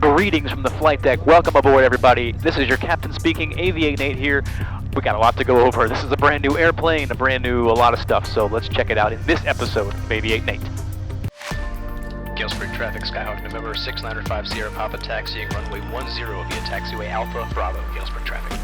Greetings from the flight deck. Welcome aboard, everybody. This is your captain speaking, AV8Nate here. We got a lot to go over. This is a brand new airplane, a lot of stuff, so let's check it out in this episode of AV8Nate. Galesburg traffic, Skyhawk November 6905 Sierra Papa taxiing runway 10 via taxiway Alpha Bravo, Galesburg traffic.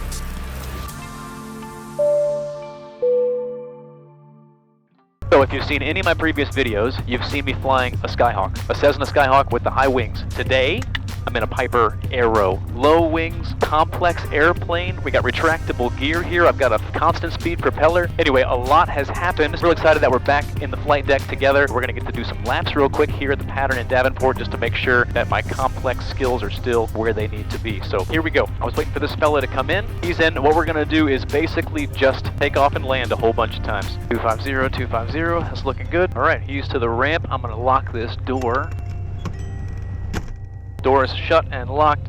So if you've seen any of my previous videos, you've seen me flying a Skyhawk, a Cessna Skyhawk with the high wings. Today, I'm in a Piper Aero. Low wings, complex airplane. We got retractable gear here. I've got a constant speed propeller. Anyway, a lot has happened. Real excited that we're back in the flight deck together. We're gonna get to do some laps real quick here at the pattern in Davenport just to make sure that my complex skills are still where they need to be. So here we go. I was waiting for this fella to come in. He's in. What we're gonna do is basically just take off and land a whole bunch of times. 250, 250, that's looking good. All right, he's to the ramp. I'm gonna lock this door. Door is shut and locked.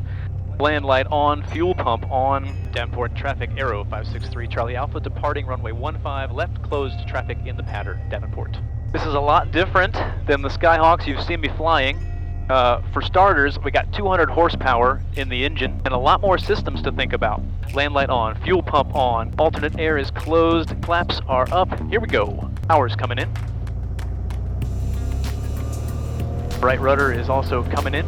Land light on, fuel pump on. Davenport traffic, Aero 563 Charlie Alpha, departing runway 15, left closed traffic in the pattern, Davenport. This is a lot different than the Skyhawks you've seen me flying. For starters, we got 200 horsepower in the engine and a lot more systems to think about. Land light on, fuel pump on, alternate air is closed, flaps are up. Here we go. Power's coming in. Right rudder is also coming in.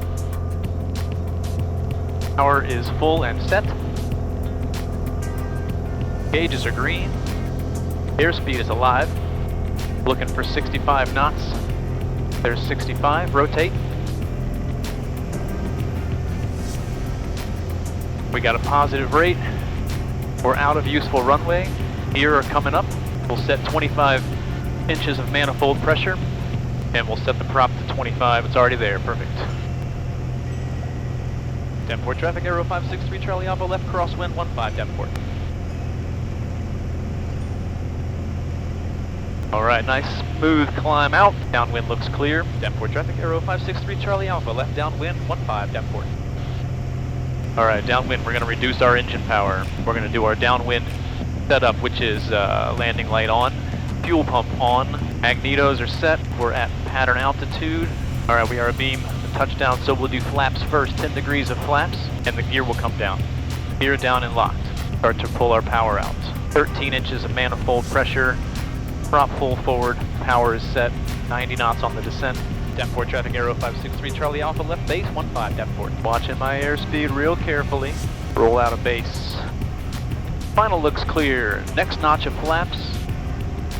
Power is full and set. Gauges are green. Airspeed is alive. Looking for 65 knots. There's 65. Rotate. We got a positive rate. We're out of useful runway. Gear are coming up. We'll set 25 inches of manifold pressure. And we'll set the prop to 25. It's already there. Perfect. Davenport traffic, Aero 563 Charlie Alpha, left crosswind 15 Davenport. Alright, nice smooth climb out. Downwind looks clear. Davenport traffic, Aero 563 Charlie Alpha, left downwind 15 Davenport. Alright, downwind, we're going to reduce our engine power. We're going to do our downwind setup, which is landing light on, fuel pump on, magnetos are set. We're at pattern altitude. Alright, we are abeam touchdown, so we'll do flaps first, 10 degrees of flaps, and the gear will come down. Gear down and locked. Start to pull our power out. 13 inches of manifold pressure, prop full forward, power is set, 90 knots on the descent. Davenport traffic, Aero 563 Charlie Alpha, left base 15 Davenport. Watching my airspeed real carefully. Roll out of base. Final looks clear. Next notch of flaps.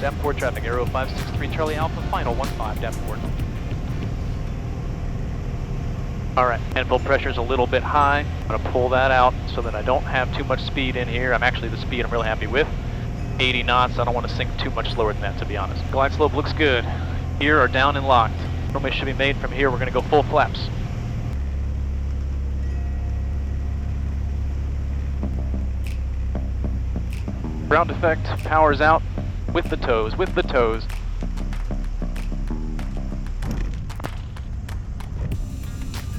Davenport traffic, Aero 563 Charlie Alpha, final 15 Davenport. Alright, manifold pressure is a little bit high. I'm going to pull that out so that I don't have too much speed in here. Actually the speed I'm really happy with. 80 knots, I don't want to sink too much slower than that, to be honest. Glide slope looks good. Gear are down and locked. Runway should be made from here. We're going to go full flaps. Ground effect, power's out. With the toes, with the toes.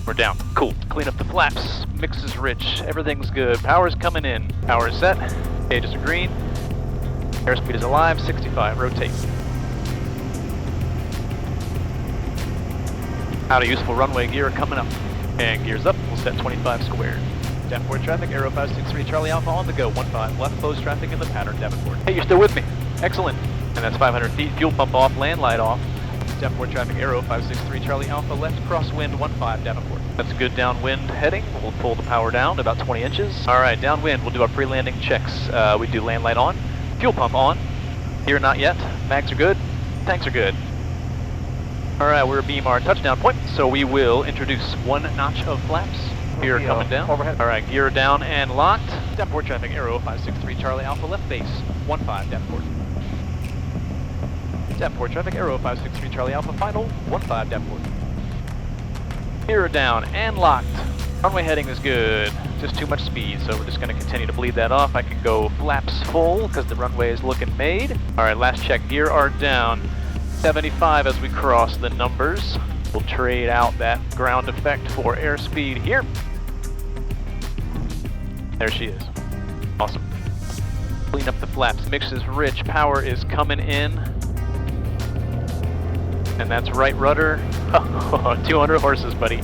We're down. Cool. Clean up the flaps. Mix is rich. Everything's good. Power's coming in. Power is set. Gauges are green. Airspeed is alive. 65. Rotate. Out of useful runway. Gear coming up. And gears up. We'll set 25 squared. Davenport traffic. Aero 563 Charlie Alpha on the go. 15. Left closed traffic in the pattern. Davenport. Hey, you're still with me. Excellent. And that's 500 feet. Fuel pump off. Land light off. Davenport traffic, Aero 563 Charlie Alpha, left crosswind 15 Davenport. That's good downwind heading. We'll pull the power down about 20 inches. Alright, downwind, we'll do our pre-landing checks. We do land light on, fuel pump on, gear not yet, mags are good, tanks are good. Alright, we're beam our touchdown point, so we will introduce one notch of flaps. Gear coming down. Overhead. Alright, gear down and locked. Davenport traffic, Aero 563 Charlie Alpha, left base 15 Davenport. Davenport traffic, Aero 563 Charlie Alpha, final 15 Davenport. Gear down and locked. Runway heading is good. Just too much speed, so we're just going to continue to bleed that off. I can go flaps full because the runway is looking made. Alright, last check. Gear are down. 75 as we cross the numbers. We'll trade out that ground effect for airspeed here. There she is. Awesome. Clean up the flaps. Mix is rich. Power is coming in. And that's right rudder. 200 horses, buddy.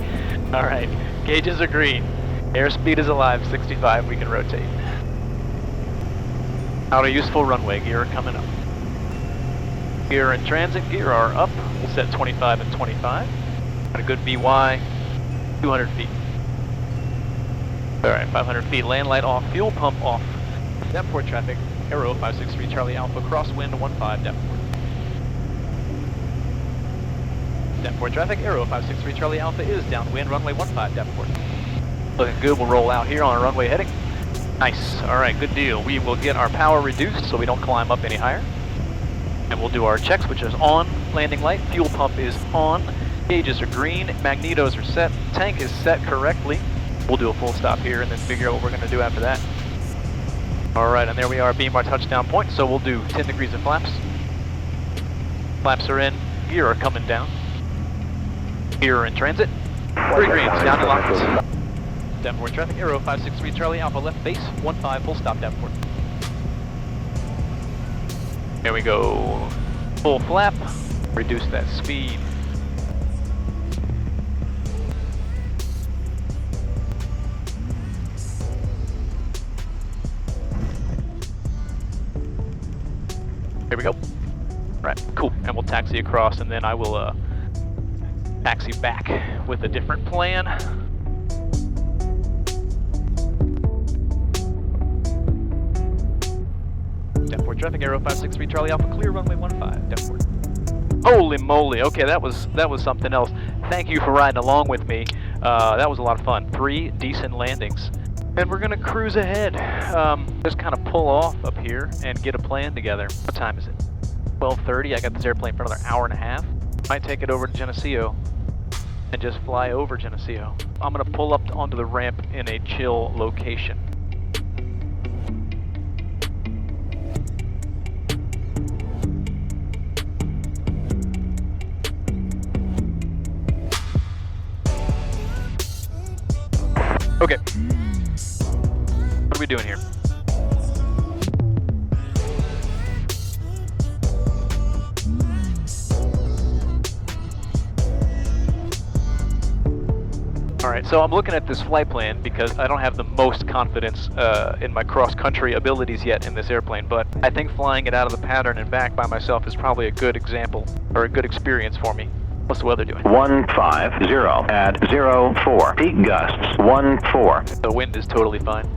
All right. Gauges are green. Airspeed is alive, 65, we can rotate. Out a useful runway, gear coming up. Gear and transit gear are up. We'll set 25 and 25. Got a good VY, 200 feet. Alright, 500 feet, land light off, fuel pump off. Depth port traffic, Aero 563 Charlie Alpha, crosswind 15 depth port. Depth port traffic, Aero 563 Charlie Alpha is downwind, runway 15 depth port. Looking good, we'll roll out here on our runway heading. Nice, alright, good deal. We will get our power reduced so we don't climb up any higher. And we'll do our checks, which is on, landing light, fuel pump is on, gauges are green, magnetos are set, tank is set correctly. We'll do a full stop here and then figure out what we're going to do after that. Alright, and there we are, beam our touchdown point, so we'll do 10 degrees of flaps. Flaps are in, gear are coming down. Gear are in transit. 3 greens, down and locked. Depth port traffic, Aero 563 Charlie Alpha, left base, 15, full stop depth port. There we go. Full flap, reduce that speed. There we go. Right, cool. And we'll taxi across, and then I will taxi back with a different plan. Depth port traffic, Aero 563 Charlie Alpha, clear runway 15, depth port. Holy moly, okay, that was something else. Thank you for riding along with me. That was a lot of fun. 3 decent landings. And we're gonna cruise ahead. Just kind of pull off up here and get a plan together. What time is it? 12:30, I got this airplane for another hour and a half. Might take it over to Genesio and just fly over Geneseo. I'm gonna pull up onto the ramp in a chill location. Okay. What are we doing here? Alright, so I'm looking at this flight plan because I don't have the most confidence in my cross-country abilities yet in this airplane, but I think flying it out of the pattern and back by myself is probably a good example, or a good experience for me. What's the weather doing? 150 at 04. Peak gusts 14. The wind is totally fine.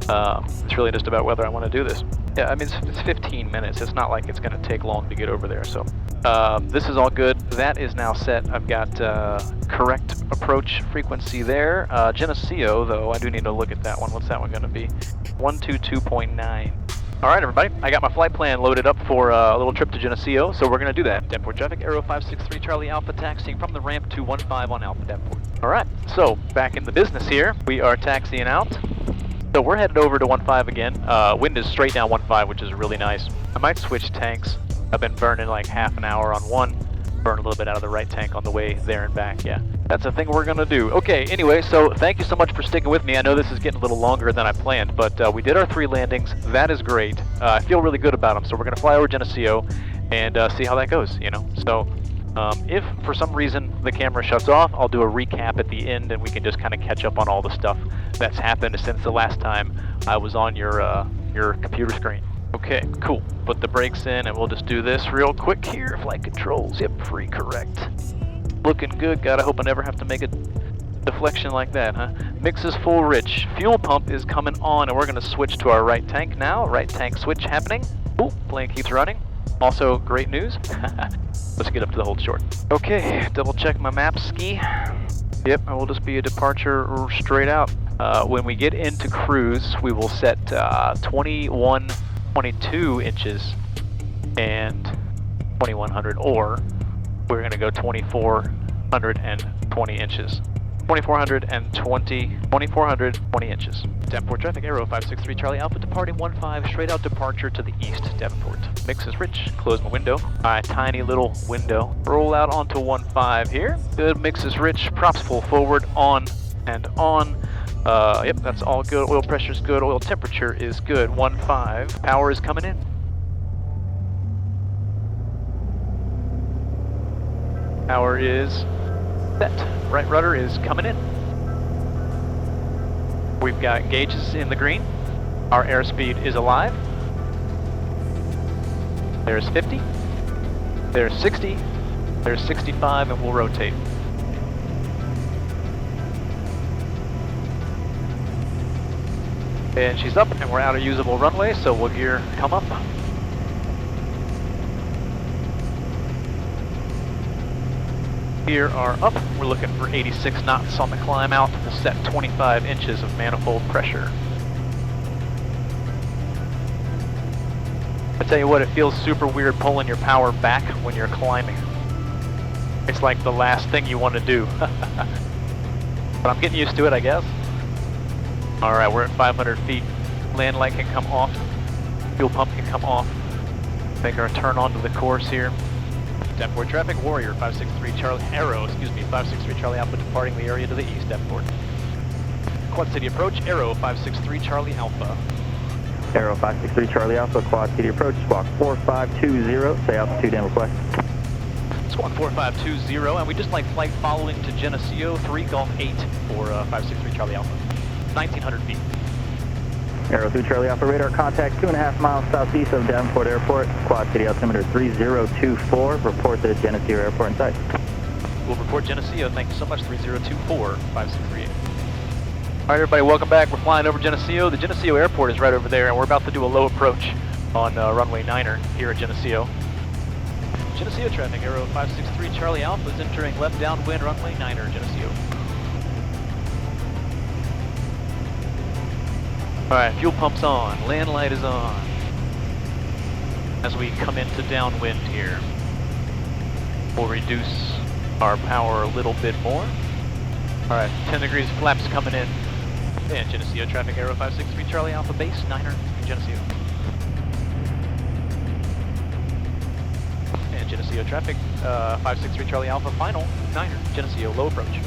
It's really just about whether I want to do this. Yeah, I mean, it's 15 minutes. It's not like it's going to take long to get over there, so. This is all good. That is now set. I've got correct approach frequency there. Geneseo, though, I do need to look at that one. What's that one going to be? 122.9. Alright everybody, I got my flight plan loaded up for a little trip to Geneseo, so we're going to do that. Depth port traffic, Aero 563 Charlie Alpha, taxiing from the ramp to 15 on Alpha depth port. Alright, so back in the business here, we are taxiing out. So we're headed over to 15 again. Wind is straight down 15, which is really nice. I might switch tanks. I've been burning like half an hour on one, burn a little bit out of the right tank on the way there and back, yeah. That's a thing we're gonna do. Okay, anyway, so thank you so much for sticking with me. I know this is getting a little longer than I planned, but we did our 3 landings. That is great. I feel really good about them, so we're gonna fly over Geneseo and see how that goes, you know. So if for some reason the camera shuts off, I'll do a recap at the end and we can just kind of catch up on all the stuff that's happened since the last time I was on your computer screen. Okay, cool. Put the brakes in and we'll just do this real quick here. Flight controls, yep, free correct. Looking good, God, I hope I never have to make a deflection like that, huh? Mix is full rich. Fuel pump is coming on and we're gonna switch to our right tank now. Right tank switch happening. Ooh, plane keeps running. Also, great news. Let's get up to the hold short. Okay, double check my map ski. Yep, it will just be a departure straight out. When we get into cruise, we will set 22 inches and 2100, or we're going to go 2420 inches. 2420 inches. Devonport traffic, Aero 563 Charlie Alpha, departing 15, straight out departure to the east, Devonport. Mix is rich, close my window. My tiny little window. Roll out onto 15 here. Good, mix is rich, props full forward, on and on. Yep, that's all good. Oil pressure is good, oil temperature is good. 15, power is coming in. Power is set. Right rudder is coming in. We've got gauges in the green. Our airspeed is alive. There's 50. There's 60. There's 65, and we'll rotate. And she's up, and we're out of usable runway, so we'll gear come up. Gear are up. We're looking for 86 knots on the climb out. We'll set 25 inches of manifold pressure. I tell you what, it feels super weird pulling your power back when you're climbing. It's like the last thing you want to do. But I'm getting used to it, I guess. Alright, we're at 500 feet. Land light can come off. Fuel pump can come off. Make our turn onto the course here. Deport traffic, Warrior 563 Charlie, Arrow, 563 Charlie Alpha departing the area to the east, Deport. Quad City approach, Arrow 563 Charlie Alpha. Arrow 563 Charlie Alpha, Quad City approach, squawk 4520, say altitude and request. Squawk 4520, and we just like flight following to Geneseo, 3 Golf 8 for 563 Charlie Alpha. 1900 feet. Arrow 3 Charlie Alpha, radar contact 2.5 miles southeast of Davenport Airport, Quad City altimeter 3024, report the Geneseo Airport in sight. We'll report Geneseo, thank you so much, 3024, 5638. Alright everybody, welcome back. We're flying over Geneseo. The Geneseo Airport is right over there, and we're about to do a low approach on runway 9er here at Geneseo. Geneseo traffic, Arrow 563 Charlie Alpha is entering left downwind runway 9er, Geneseo. Alright, fuel pump's on, land light is on. As we come into downwind here, we'll reduce our power a little bit more. Alright, 10 degrees flaps coming in. And Geneseo traffic, Arrow 563 Charlie Alpha base, 9er, Geneseo. And Geneseo traffic, 563 Charlie Alpha final, 9er, Geneseo, low approach.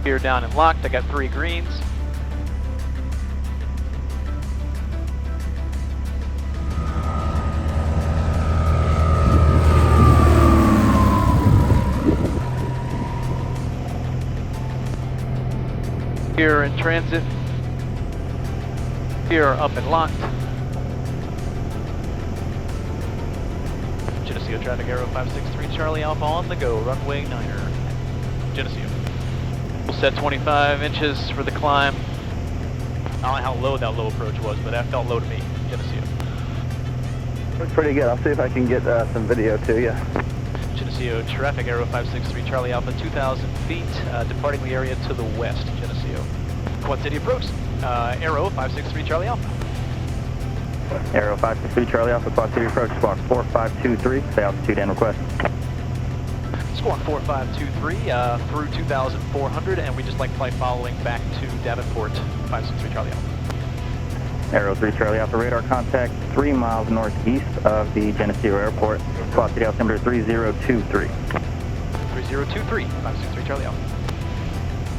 Gear down and locked, I got 3 greens. Gear in transit. Gear up and locked. Geneseo traffic, Arrow 563 Charlie Alpha on the go, runway 9er, Geneseo. We'll set 25 inches for the climb. I don't know how low that low approach was, but that felt low to me, Geneseo. Looks pretty good. I'll see if I can get some video to you. Geneseo traffic, Arrow 563 Charlie Alpha, 2,000 feet, departing the area to the west, Geneseo. Quad City approach, Arrow 563 Charlie Alpha. Arrow 563 Charlie Alpha, Quad City approach, squawk 4523, say altitude and request. Squawk 4523 through 2,400, and we just like flight following back to Davenport, 563 Charlie Alpha. Arrow 3 Charlie Alpha, radar contact 3 miles northeast of the Geneseo Airport, Quad City altimeter 3023. 3023, 563 Charlie Alpha.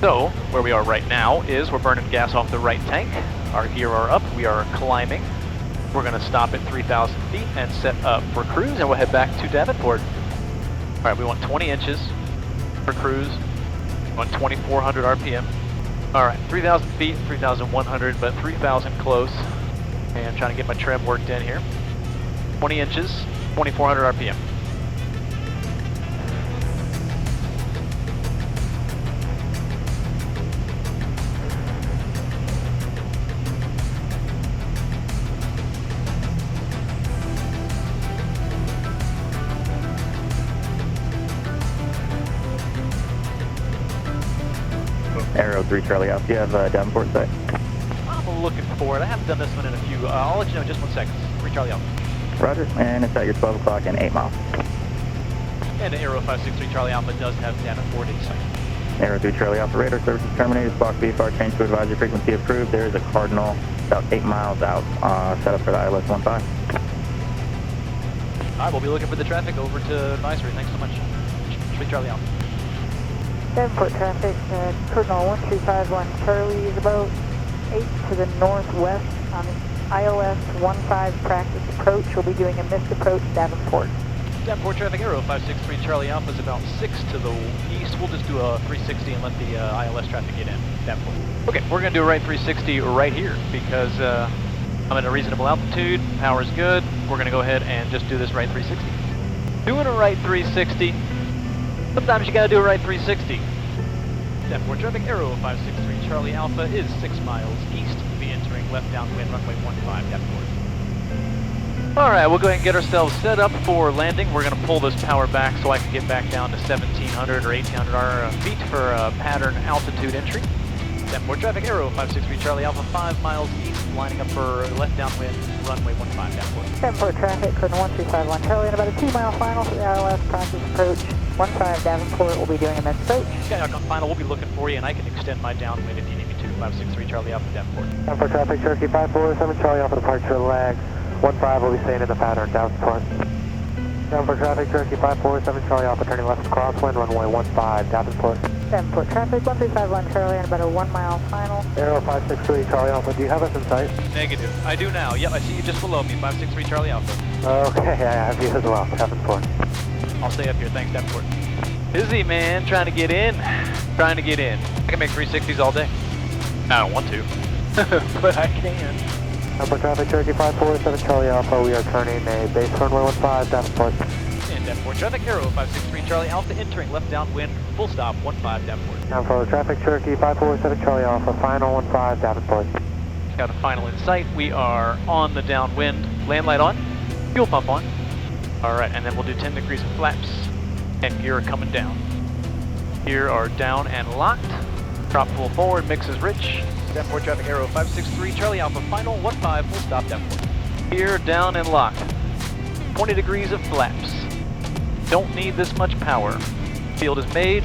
So, where we are right now is we're burning gas off the right tank. Our gear are up, we are climbing. We're going to stop at 3,000 feet and set up for cruise, and we'll head back to Davenport. Alright, we want 20 inches for cruise. We want 2,400 RPM. Alright, 3,000 feet, 3,100, but 3,000 close. And I'm trying to get my trim worked in here. 20 inches, 2,400 RPM. Arrow 3 Charlie Alpha, you have Davenport site? I'm looking for it. I haven't done this one in a few. I'll let you know in just 1 second. 3 Charlie Alpha. Roger, and it's at your 12 o'clock and 8 miles. And Arrow 563 Charlie Alpha does have Davenport in sight. Arrow 3 Charlie Alpha, radar services terminated, squawk VFR change to advisory frequency approved. There is a Cardinal about 8 miles out, set up for the ILS 15. Alright, we'll be looking for the traffic over to advisory. Thanks so much. 3 Charlie Alpha. Davenport traffic, Cardinal 1351 Charlie is about 8 to the northwest on ILS 15 practice approach. We'll be doing a missed approach Davenport. Downport traffic, Aero 563 Charlie Alpha is about 6 to the east. We'll just do a 360 and let the ILS traffic get in. Downport. Okay, we're going to do a right 360 right here because I'm at a reasonable altitude, power's good. We're going to go ahead and just do this right 360. Doing a right 360. Sometimes you got to do a right 360. Downport traffic, Aero 563 Charlie Alpha is 6 miles east. We'll be entering left downwind runway 15, Downport. Alright, we'll go ahead and get ourselves set up for landing. We're going to pull this power back so I can get back down to 1700 or 1800 feet for pattern altitude entry. Downport traffic, Aero 563 Charlie Alpha, 5 miles east, lining up for left downwind, runway 15, Downport. Downport traffic, Cardinal 1351 Charlie, and about a 2-mile final for the ILS practice approach. 15 Davenport will be doing immense approach. Skyhawk on final, we'll be looking for you, and I can extend my downwind if you need me to. 563 Charlie Alpha, Davenport. Downport traffic, Cherokee 547 Charlie Alpha, departure lags. 15 will be staying in the pattern, Davenport. Downport traffic, Cherokee 547 Charlie Alpha, turning left crosswind, runway 15, Davenport. Downport traffic, 1351 Charlie, and about a 1-mile final. Aero 563 Charlie Alpha, do you have us in sight? Negative. I do now. Yep, I see you just below me, 563 Charlie Alpha. Okay, I have you as well, Davenport. I'll stay up here, thanks, Davenport. Busy, man, trying to get in. Trying to get in. I can make 360s all day. I don't want to, but I can. Downport traffic, Cherokee 547 Charlie Alpha, we are turning a base runway 15, Davenport. And Davenport traffic, Aero 563 Charlie Alpha, entering left downwind, full stop, 15 Davenport. Downport traffic, Cherokee 547 Charlie Alpha, final 15, Davenport. Got a final in sight. We are on the downwind. Land light on, fuel pump on. Alright, and then we'll do 10 degrees of flaps, and gear coming down. Gear are down and locked. Drop full forward, mix is rich. Davenport traffic, Aero 563 Charlie Alpha, final 15, full stop, Davenport. Gear down and locked. 20 degrees of flaps. Don't need this much power. Field is made,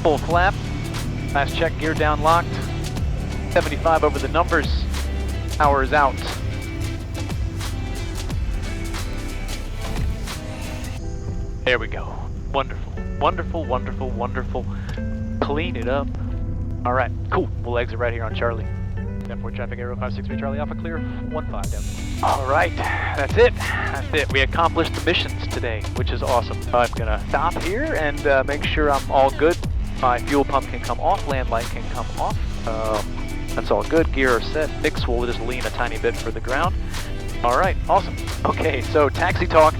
full flap. Last check, gear down locked. 75 over the numbers. Power is out. There we go. Wonderful, wonderful, wonderful, wonderful. Clean it up. All right, cool. We'll exit right here on Charlie. Downport traffic, Aero 563 Charlie Alpha, clear 15 down. All right, that's it. That's it. We accomplished the missions today, which is awesome. I'm gonna stop here and make sure I'm all good. My fuel pump can come off, land light can come off. That's all good. Gear are set. Mix will just lean a tiny bit for the ground. All right, awesome. Okay, so taxi talk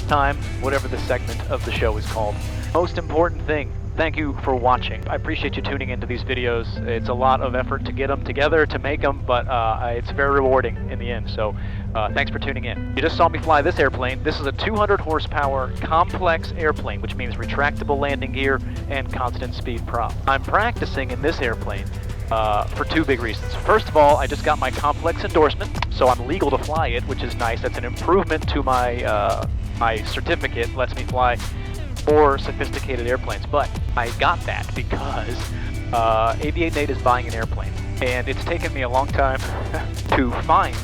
time, whatever the segment of the show is called. Most important thing. Thank you for watching. I appreciate you tuning into these videos. It's a lot of effort to get them together, to make them, but it's very rewarding in the end. So thanks for tuning in. You just saw me fly this airplane. This is a 200 horsepower complex airplane, which means retractable landing gear and constant speed prop. I'm practicing in this airplane for 2 big reasons. First of all, I just got my complex endorsement, so I'm legal to fly it, which is nice. That's an improvement to my my certificate. Lets me fly more sophisticated airplanes, but I got that because AV8Nate is buying an airplane, and it's taken me a long time to find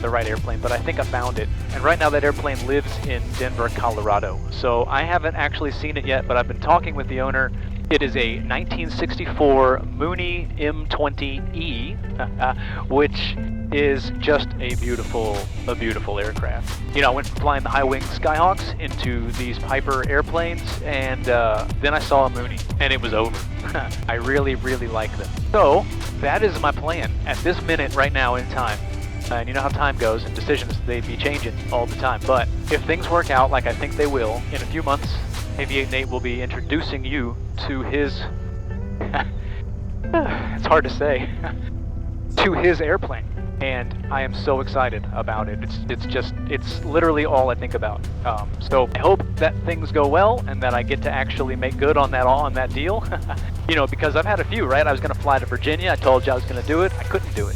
the right airplane, but I think I found it. And right now that airplane lives in Denver, Colorado. So I haven't actually seen it yet, but I've been talking with the owner. It is a 1964 Mooney M20E, which is just a beautiful aircraft. You know, I went from flying the high-wing Skyhawks into these Piper airplanes, and then I saw a Mooney, and it was over. I really, really like them. So that is my plan at this minute right now in time. And you know how time goes, and decisions, they be changing all the time. But if things work out like I think they will, in a few months, AV8Nate will be introducing you to his, it's hard to say, to his airplane. And I am so excited about it. It's literally all I think about. So I hope that things go well and that I get to actually make good on that deal. You know, because I've had a few, right? I was gonna fly to Virginia. I told you I was gonna do it. I couldn't do it.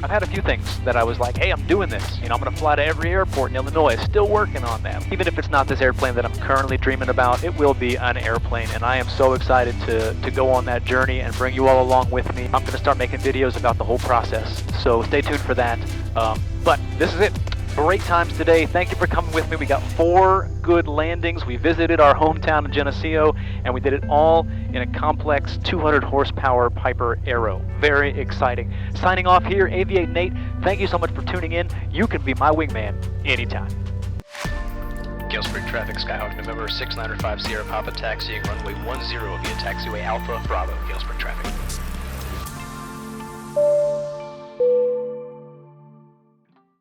I've had a few things that I was like, hey, I'm doing this. You know, I'm going to fly to every airport in Illinois. Still working on that. Even if it's not this airplane that I'm currently dreaming about, it will be an airplane. And I am so excited to go on that journey and bring you all along with me. I'm going to start making videos about the whole process. So stay tuned for that. But this is it. Great times today. Thank you for coming with me. We got 4 good landings. We visited our hometown in Genesio, and we did it all in a complex 200 horsepower Piper Aero. Very exciting. Signing off here, AV8Nate. Thank you so much for tuning in. You can be my wingman anytime. Galespring traffic, Skyhawk November 6950 Papa taxiing runway 10 via taxiway Alpha Bravo, Galespring traffic.